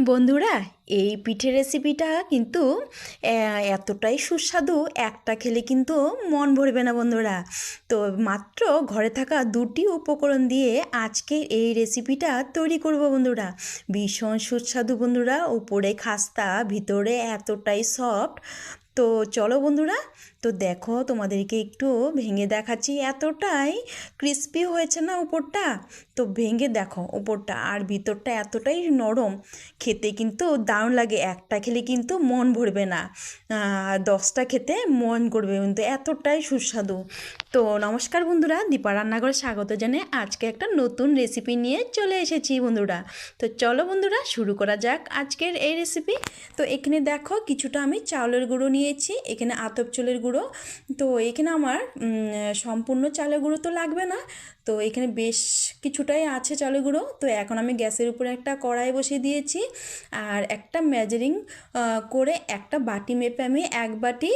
বন্ধুরা, এই পিঠের রেসিপিটা কিন্তু এতটাই সুস্বাদু, একটা খেলে কিন্তু মন ভরবে না বন্ধুরা। তো মাত্র ঘরে থাকা দুটি উপকরণ দিয়ে আজকে এই রেসিপিটা তৈরি করব বন্ধুরা। ভীষণ সুস্বাদু বন্ধুরা, উপরে খাস্তা ভিতরে এতটাই সফট। তো চলো বন্ধুরা, তো দেখো তোমাদেরকে একটু ভেঙে দেখাচ্ছি, এতটাই ক্রিস্পি হয়েছে না উপরটা। তো ভেঙে দেখো উপরটা, আর ভিতরটা এতটাই নরম, খেতে কিন্তু দারুণ লাগে। একটা খেলে কিন্তু মন ভরবে না, 10টা খেতে মন করবে, কিন্তু এতটাই সুস্বাদু। তো নমস্কার বন্ধুরা, দীপা রান্নাঘরে স্বাগত জানিয়ে আজকে একটা নতুন রেসিপি নিয়ে চলে এসেছি বন্ধুরা। তো চলো বন্ধুরা, শুরু করা যাক আজকের এই রেসিপি। তো এখানে দেখো কিছুটা আমি চাউলের গুঁড়ো নিয়েছি, এখানে আতপ চালের গুঁড়ো। তো এখানে আমার সম্পূর্ণ চালের গুঁড়ো তো লাগবে না, তো এখানে বেশ কিছুটাই আছে চালের গুঁড়ো। তো এখন আমি গ্যাসের উপরে একটা কড়াই বসিয়ে দিয়েছি, আর একটা মেজারিং করে একটা বাটি মেপে আমি এক বাটি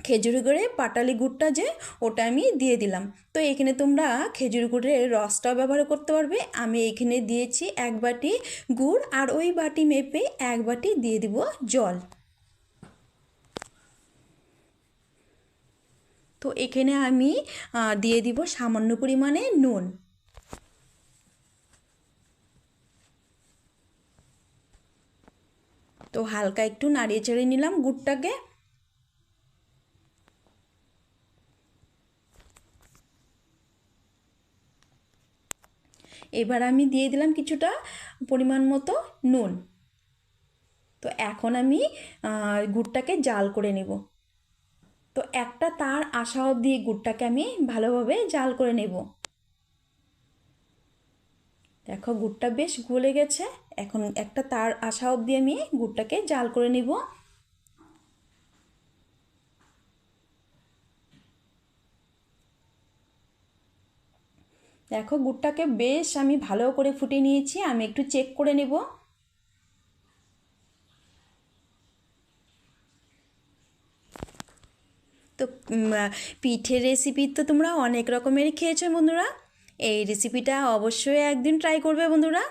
খেজুর গুড়ে পাটালি গুড়টা যে ওটা আমি দিয়ে দিলাম। তো এখানে তোমরা খেজুর গুড়ের রসটাও ব্যবহার করতে পারবে। আমি এখানে দিয়েছি এক বাটি গুড়, আর ওই বাটি মেপে এক বাটি দিয়ে দিব জল। তো এখানে আমি দিয়ে দিব সামান্য পরিমাণে নুন। তো হালকা একটু নাড়িয়ে চেড়ে নিলাম গুড়টাকে। এবার আমি দিয়ে দিলাম কিছুটা পরিমাণ মতো নুন। তো এখন আমি গুড়টাকে জাল করে নেব। তো একটা তার আসা অবধি গুড়টাকে আমি ভালোভাবে জাল করে নেব। দেখো গুড়টা বেশ গলে গেছে, এখন একটা তার আসা অবধি আমি গুড়টাকে জাল করে নিব। দেখো গুড়টাকে বেশ আমি ভালো করে ফুটিয়ে নিয়েছি, আমি একটু চেক করে নেব। তো পিঠের রেসিপি তো তোমরা অনেক রকমেরই খেয়েছো বন্ধুরা, এই রেসিপিটা অবশ্যই একদিন ট্রাই করবে বন্ধুরা।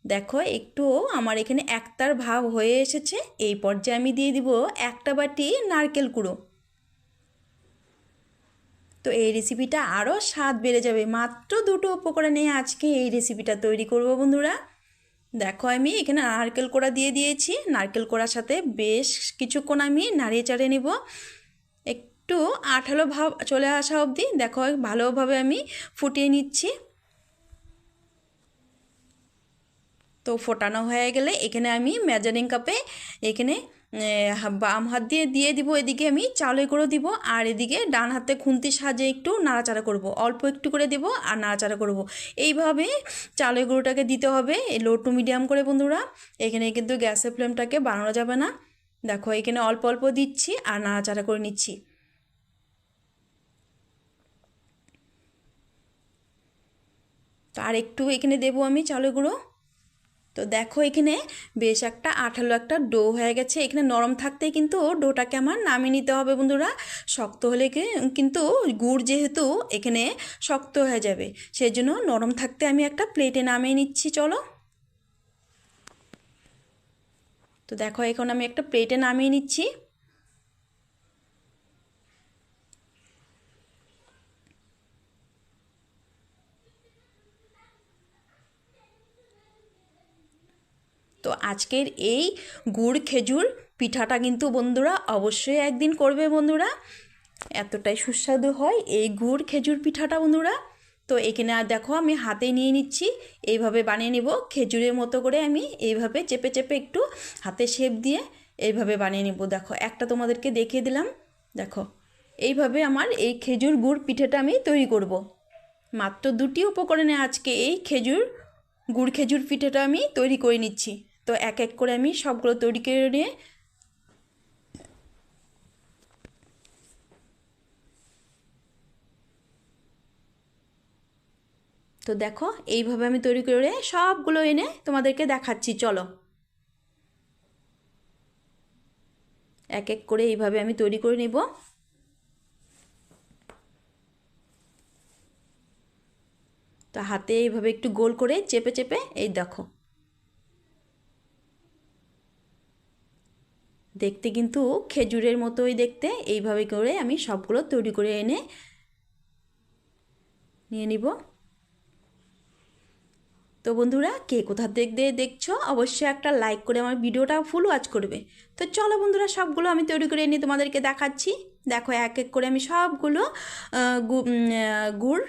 দেখো একটু আমার এখানে একতার ভাব হয়ে এসেছে, এই পর্যায়ে আমি দিয়ে দিব একটা বাটি নারকেল কুড়ো। তো এই রেসিপিটা আরও স্বাদ বেড়ে যাবে, মাত্র দুটো উপকরণে আজকে এই রেসিপিটা তৈরি করব বন্ধুরা। দেখো আমি এখানে নারকেল কোড়া দিয়ে দিয়েছি, নারকেল কোড়ার সাথে বেশ কিছুক্ষণ আমি নাড়িয়ে চাড়িয়ে নেব, একটু আঠালো ভাব চলে আসা অবধি দেখো ভালোভাবে আমি ফুটিয়ে নিচ্ছি। তো ফোটানো হয়ে গেলে এখানে আমি মেজারিং কাপে এখানে বাম হাত দিয়ে দিয়ে দিব, এদিকে আমি চালের গুঁড়ো দিব, আর এদিকে ডান হাতে খুন্তির সাহায্যে একটু নাড়াচাড়া করব, অল্প একটু করে দেব আর নাড়াচাড়া করব। এইভাবে চালের গুঁড়োটাকে দিতে হবে লো টু মিডিয়াম করে বন্ধুরা, এখানে কিন্তু গ্যাসের ফ্লেমটাকে বাড়ানো যাবে না। দেখো এখানে অল্প অল্প দিচ্ছি আর নাড়াচাড়া করে নিচ্ছি। তো আর একটু এখানে দেবো আমি চালের গুঁড়ো। তো দেখো এখানে বেশ একটা আঠালো একটা ডো হয়ে গেছে, এখানে নরম থাকতেই কিন্তু ডোটাকে আমার নামিয়ে নিতে হবে বন্ধুরা। শক্ত হলে কিন্তু গুড় যেহেতু এখানে শক্ত হয়ে যাবে, সেই জন্য নরম থাকতে আমি একটা প্লেটে নামিয়ে নিচ্ছি। চলো, তো দেখো এখন আমি একটা প্লেটে নামিয়ে নিচ্ছি। তো আজকের এই গুড় খেজুর পিঠাটা কিন্তু বন্ধুরা অবশ্যই একদিন করবে বন্ধুরা, এতটাই সুস্বাদু হয় এই গুড় খেজুর পিঠাটা বন্ধুরা। তো এখানে আর দেখো আমি হাতে নিয়ে নিচ্ছি, এইভাবে বানিয়ে নেব খেজুরের মতো করে, আমি এইভাবে চেপে চেপে একটু হাতে শেপ দিয়ে এইভাবে বানিয়ে নেব। দেখো একটা তোমাদেরকে দেখিয়ে দিলাম, দেখো এইভাবে আমার এই খেজুর গুড় পিঠাটা আমি তৈরি করব। মাত্র দুটি উপকরণে আজকে এই খেজুর গুড় খেজুর পিঠাটা আমি তৈরি করে নিচ্ছি। তো এক এক করে আমি সবগুলো তৈরি করে নিয়ে, তো দেখো এইভাবে আমি তৈরি করে সবগুলো এনে তোমাদেরকে দেখাচ্ছি। চলো, এক এক করে এইভাবে আমি তৈরি করে নেব। তো হাতে এইভাবে একটু গোল করে চেপে চেপে এই দেখো দেখতে কিন্তু খেজুরের মতোই দেখতে। এইভাবে করে আমি সবগুলো তৈরি করে এনে নিয়ে নিব। তো বন্ধুরা, কে কোথা থেকে দেখছো অবশ্যই একটা লাইক করে আমার ভিডিওটা ফুল ওয়াচ করবে। তো চলো বন্ধুরা, সবগুলো আমি তৈরি করে এনে তোমাদেরকে দেখাচ্ছি। দেখো, এক এক করে আমি সবগুলো গুড়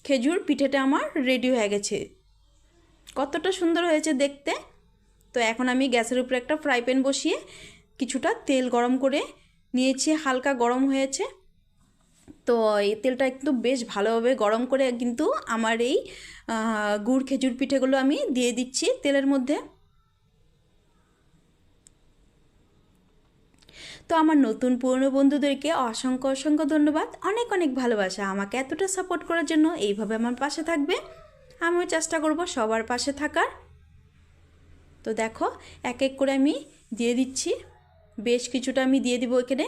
খেজুর পিঠেটা আমার রেডি হয়ে গেছে। কতটা সুন্দর হয়েছে দেখতে। তো এখন আমি গ্যাসের উপরে একটা ফ্রাই প্যান বসিয়ে কিছুটা তেল গরম করে নিয়েছি, হালকা গরম হয়েছে। তো এই তেলটা একটু বেশ ভালোভাবে গরম করে কিন্তু আমার এই গুড় খেজুর পিঠেগুলো আমি দিয়ে দিচ্ছি তেলের মধ্যে। তো আমার নতুন পুরনো বন্ধুদেরকে অসংখ্য অসংখ্য ধন্যবাদ, অনেক অনেক ভালোবাসা। আমাকে এতটা সাপোর্ট করার জন্য, এইভাবে আমার পাশে থাকবে। আমিও চেষ্টা করব সবার পাশে থাকার। তো দেখো, এক এক করে আমি দিয়ে দিচ্ছি, বেশ কিছুটা আমি দিয়ে দিব এখানে।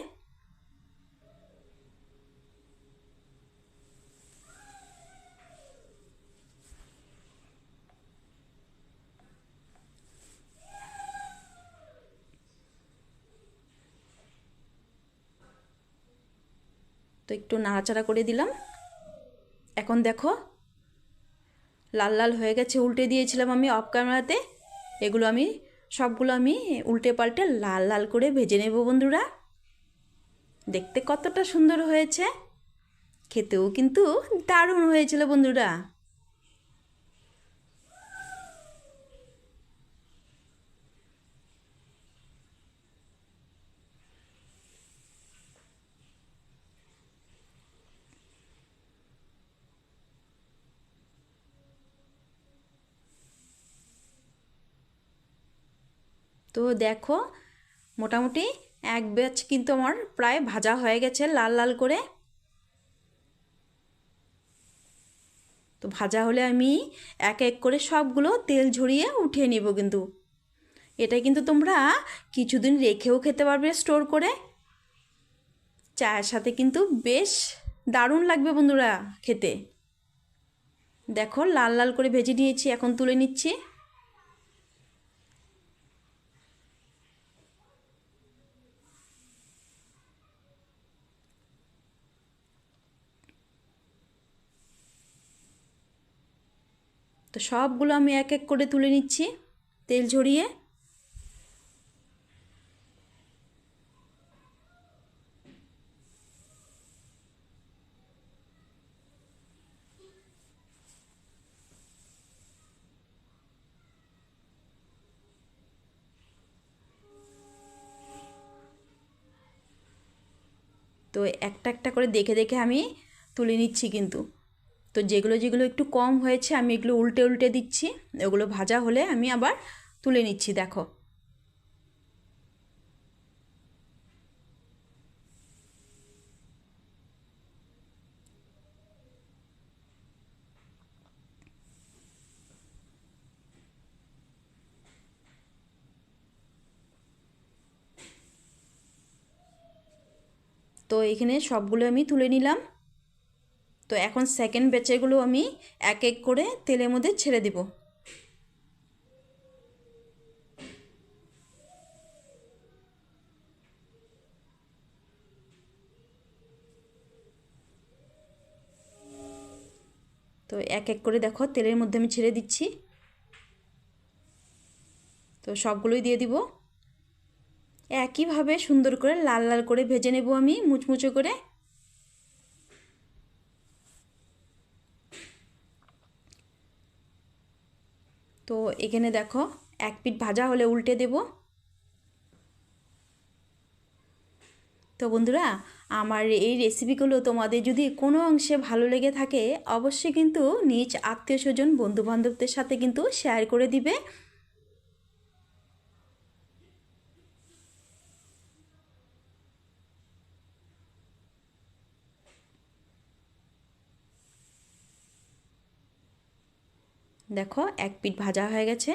তো একটু নাড়াচাড়া করে দিলাম। এখন দেখো লাল লাল হয়ে গেছে, উল্টে দিয়েছিলাম আমি অফ ক্যামেরাতে। এগুলো আমি সবগুলো আমি উল্টে পাল্টে লাল লাল করে ভেজে নেব বন্ধুরা। দেখতে কতটা সুন্দর হয়েছে, খেতেও কিন্তু দারুণ হয়েছিল বন্ধুরা। তো দেখো, মোটামুটি এক ব্যাচ কিন্তু আমার প্রায় ভাজা হয়ে গেছে লাল লাল করে। তো ভাজা হলে আমি এক এক করে সবগুলো তেল ঝরিয়ে উঠিয়ে নেব কিন্তু। এটা কিন্তু তোমরা কিছুদিন রেখেও খেতে পারবে স্টোর করে। চায়ের সাথে কিন্তু বেশ দারুণ লাগবে বন্ধুরা খেতে। দেখো লাল লাল করে ভেজে নিয়েছি, এখন তুলে নিচ্ছি। তো সবগুলো আমি এক এক করে তুলে নিচ্ছি তেল ঝরিয়ে। তো একটা একটা করে দেখে দেখে আমি তুলে নিচ্ছি কিন্তু। তো যেগুলো যেগুলো একটু কম হয়েছে আমি এগুলো উল্টে উল্টে দিচ্ছি। ওগুলো ভাজা হলে আমি আবার তুলে নিচ্ছি। দেখো, তো এখানে সবগুলো আমি তুলে নিলাম। তো এখন সেকেন্ড ব্যাচেরগুলো আমি এক এক করে তেলের মধ্যে ছেড়ে দেব। তো এক এক করে দেখো তেলের মধ্যে আমি ছেড়ে দিচ্ছি। তো সবগুলোই দিয়ে দিব। একইভাবে সুন্দর করে লাল লাল করে ভেজে নেব আমি মুচমুচে করে। তো এখানে দেখো এক পিঠ ভাজা হলে উল্টে দেব। তো বন্ধুরা, আমার এই রেসিপিগুলো তোমাদের যদি কোনো অংশে ভালো লেগে থাকে অবশ্যই কিন্তু নিজ আত্মীয় স্বজন বন্ধুবান্ধবদের সাথে কিন্তু শেয়ার করে দিবে। দেখো এক পিঠ ভাজা হয়ে গেছে।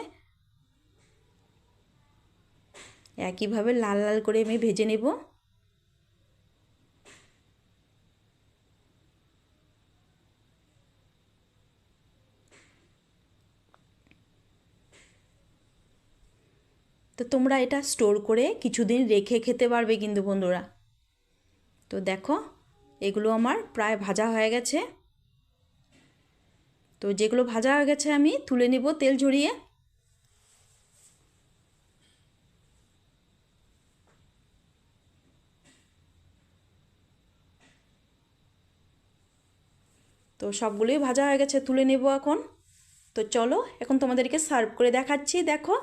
একইভাবে লাল লাল করে আমি ভেজে নেব। তো তোমরা এটা স্টোর করে কিছুদিন রেখে খেতে পারবে কিন্তু বন্ধুরা। তো দেখো এগুলো আমার প্রায় ভাজা হয়ে গেছে। তো যেগুলো ভাজা হয়ে গেছে আমি তুলে নিব তেল ঝরিয়ে। তো সবগুলোই ভাজা হয়ে গেছে, তুলে নেব এখন। তো চলো এখন তোমাদেরকে সার্ভ করে দেখাচ্ছি, দেখো।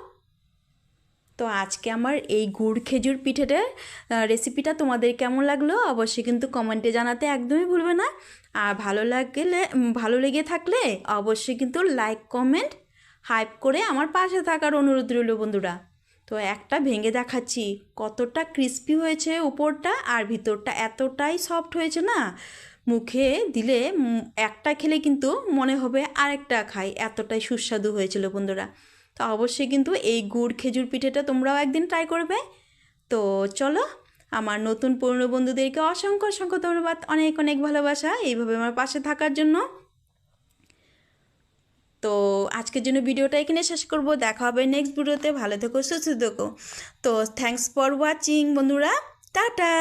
তো আজকে আমার এই গুড় খেজুর পিঠেটার রেসিপিটা তোমাদের কেমন লাগলো অবশ্যই কিন্তু কমেন্টে জানাতে একদমই ভুলবে না। আর ভালো লেগে থাকলে অবশ্যই কিন্তু লাইক কমেন্ট হাইপ করে আমার পাশে থাকার অনুরোধ রইল বন্ধুরা। তো একটা ভেঙে দেখাচ্ছি, কতটা ক্রিস্পি হয়েছে উপরটা আর ভিতরটা এতটাই সফট হয়েছে না, মুখে দিলে একটা খেলে কিন্তু মনে হবে আরেকটা খাই, এতটাই সুস্বাদু হয়েছিল বন্ধুরা। তো অবশ্যই কিন্তু এই গুড় খেজুর পিঠেটা তোমরাও একদিন ট্রাই করবে। তো চলো, আমার নতুন পুরনো বন্ধুদেরকে অসংখ্য অসংখ্য ধন্যবাদ, অনেক অনেক ভালোবাসা এইভাবে আমার পাশে থাকার জন্য। তো আজকের জন্য ভিডিওটা এখানে শেষ করব, দেখা হবে নেক্সট ভিডিওতে। ভালো থেকো, সুস্থ থেকো। তো থ্যাঙ্কস ফর ওয়াচিং বন্ধুরা, টাটা।